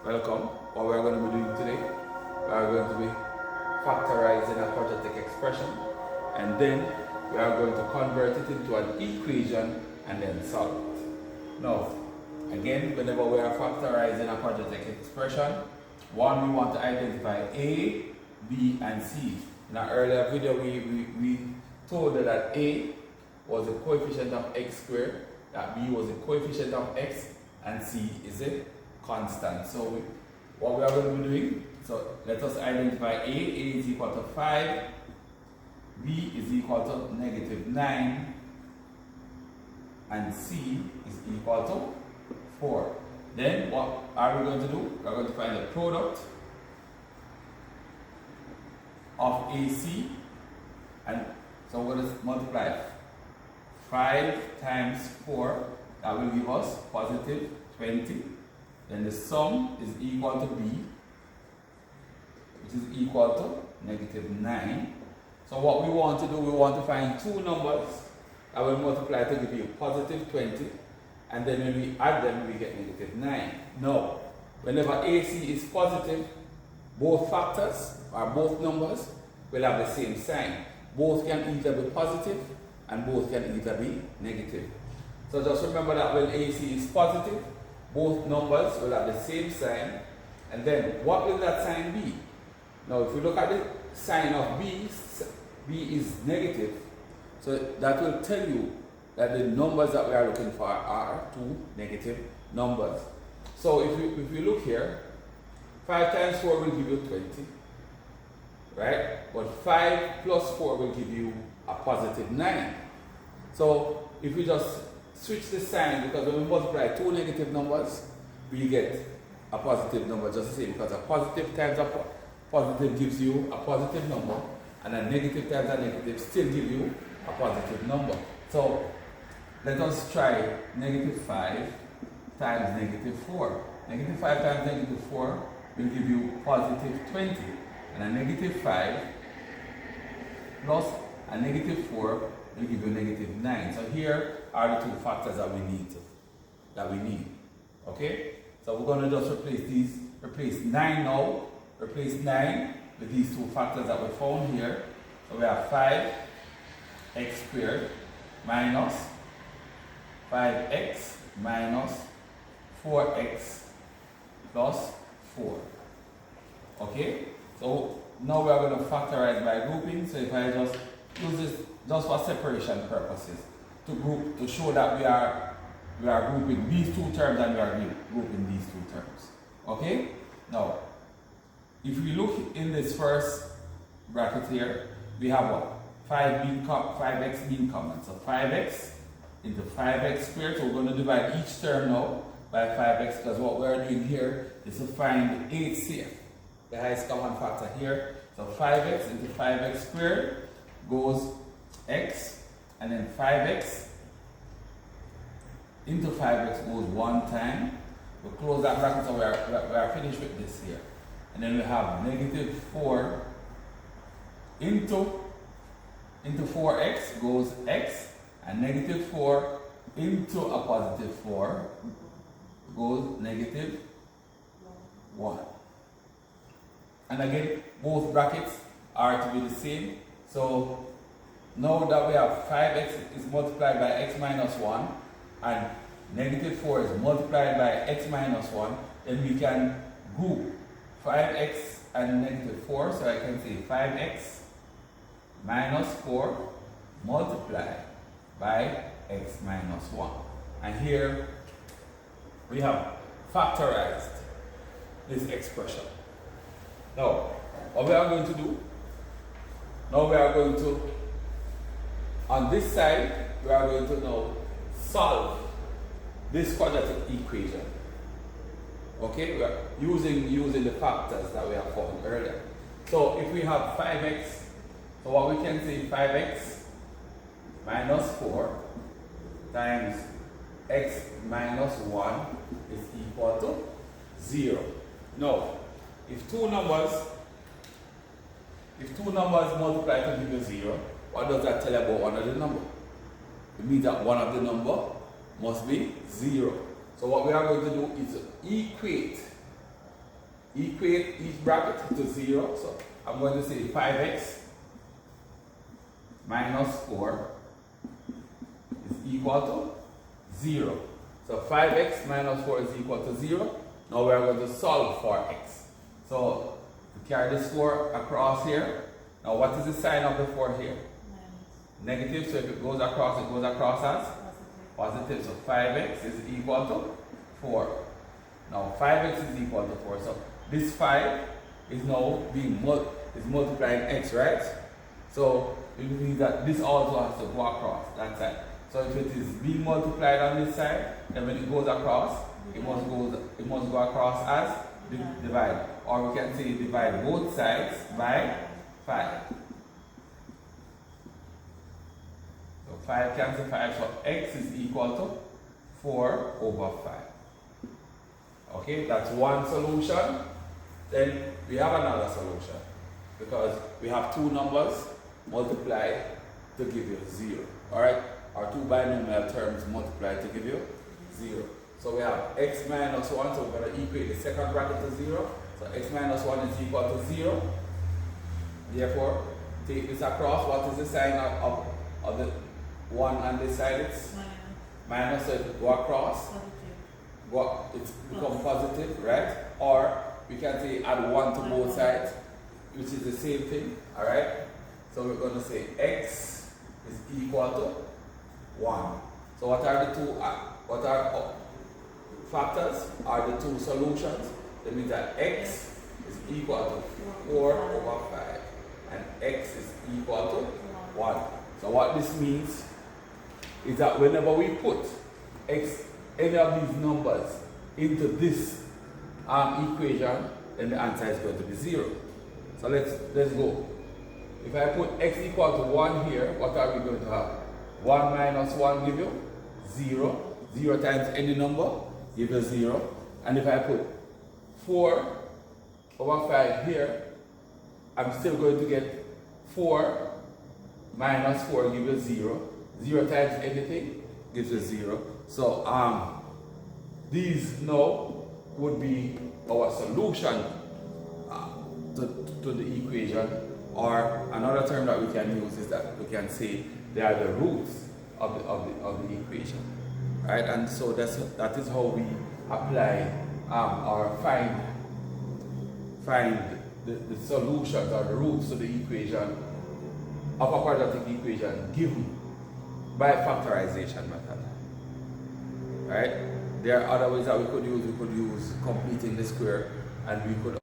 Welcome. What we are going to be doing today, we are going to be factorizing a quadratic expression, and then we are going to convert it into an equation and then solve it. Now, again, whenever we are factorizing a quadratic expression, one, we want to identify A, B, and C. In our earlier video, we told that A was a coefficient of x squared, that B was a coefficient of x, and C is a constant. So what we are going to be doing, so let us identify A is equal to 5, B is equal to -9, and C is equal to 4. Then what are we going to do? We are going to find the product of AC, and so we're going to multiply 5 times 4, that will give us positive 20. Then the sum is equal to B, which is equal to -9. So what we want to do, we want to find two numbers that will multiply to give you positive 20, and then when we add them, we get -9. Now, whenever AC is positive, both factors or both numbers will have the same sign. Both can either be positive and both can either be negative. So just remember that when AC is positive, both numbers will have the same sign. And then what will that sign be? Now if you look at the sign of B, B is negative. So that will tell you that the numbers that we are looking for are two negative numbers. So if you look here, 5 times 4 will give you 20. Right? But 5 plus 4 will give you a positive 9. So if we just switch the sign, because when we multiply two negative numbers, we get a positive number just the same, because a positive times a positive gives you a positive number, and a negative times a negative still give you a positive number. So let us try -5 times -4. -5 times -4 will give you positive 20, and a -5 plus a -4 will give you -9. So here are the two factors that we need. Okay? So we're going to just replace 9 now. Replace 9 with these two factors that we found here. So we have 5x squared minus 5x minus 4x plus 4. Okay? So now we are going to factorize by grouping. So if I just use this just for separation purposes, to show that we are grouping these two terms and we are grouping these two terms. Okay? Now, if we look in this first bracket here, we have what? 5x being common. So 5x into 5x squared. So we're going to divide each term now by 5x, because what we're doing here is to find the HCF, the highest common factor here. So 5x into 5x squared goes x, and then 5x into 5x goes one time. We close that bracket, so we are finished with this here. And then we have -4 into 4x goes x, and -4 into a positive 4 goes -1. And again, both brackets are to be the same. So now that we have 5x is multiplied by x minus 1, and -4 is multiplied by x minus 1, then we can group 5x and -4. So I can say 5x minus 4 multiplied by x minus 1. And here we have factorized this expression. Now, what we are going to do, now we are going to, on this side, we are going to now solve this quadratic equation. Okay, we are using the factors that we have found earlier. So if we have 5x, so what we can say, 5x minus 4 times x minus 1 is equal to 0. Now, if two numbers multiply to give you 0, what does that tell you about one of the number? It means that one of the number must be 0. So what we are going to do is equate equate each bracket to 0. So I'm going to say 5x minus 4 is equal to 0. So 5x minus 4 is equal to 0. Now we are going to solve for x. So we carry this 4 across here. Now what is the sign of the 4 here? Negative. So if it goes across as positive. So 5x is equal to 4. Now 5x is equal to 4. So this 5 is now being multiplying x, right? So it means that this also has to go across that side. So if it is being multiplied on this side, then when it goes across, it must go across as divide. Or we can say divide both sides by 5. So 5 cancel 5, so x is equal to 4 over 5. Okay, that's one solution. Then we have another solution, because we have two numbers multiplied to give you 0. Alright, our two binomial terms multiplied to give you 0. So we have x minus 1, so we're going to equate the second bracket to 0. So x minus 1 is equal to 0. Therefore, take this across. What is the sign of the 1 on this side? It's minus, so it go across. It's become positive, right? Or we can say add 1 to both sides, which is the same thing, alright? So we're going to say x is equal to 1. So what are the two, factors? Are the two solutions. That means that x is equal to 4 over 5 and x is equal to 1. So what this means is that whenever we put any of these numbers into this equation, then the answer is going to be 0. So let's go. If I put x equal to 1 here, what are we going to have? 1 minus 1 give you 0. 0 times any number give you 0. And if I put 4 over 5 here, I'm still going to get 4 minus 4 give you 0. 0 times anything gives you 0. So these now would be our solution to the equation, or another term that we can use is that we can say they are the roots of the equation, right? And so that is how we apply or find the solutions or the roots to the equation of a quadratic equation given by factorization method. Right? There are other ways that we could use. We could use completing the square, and we could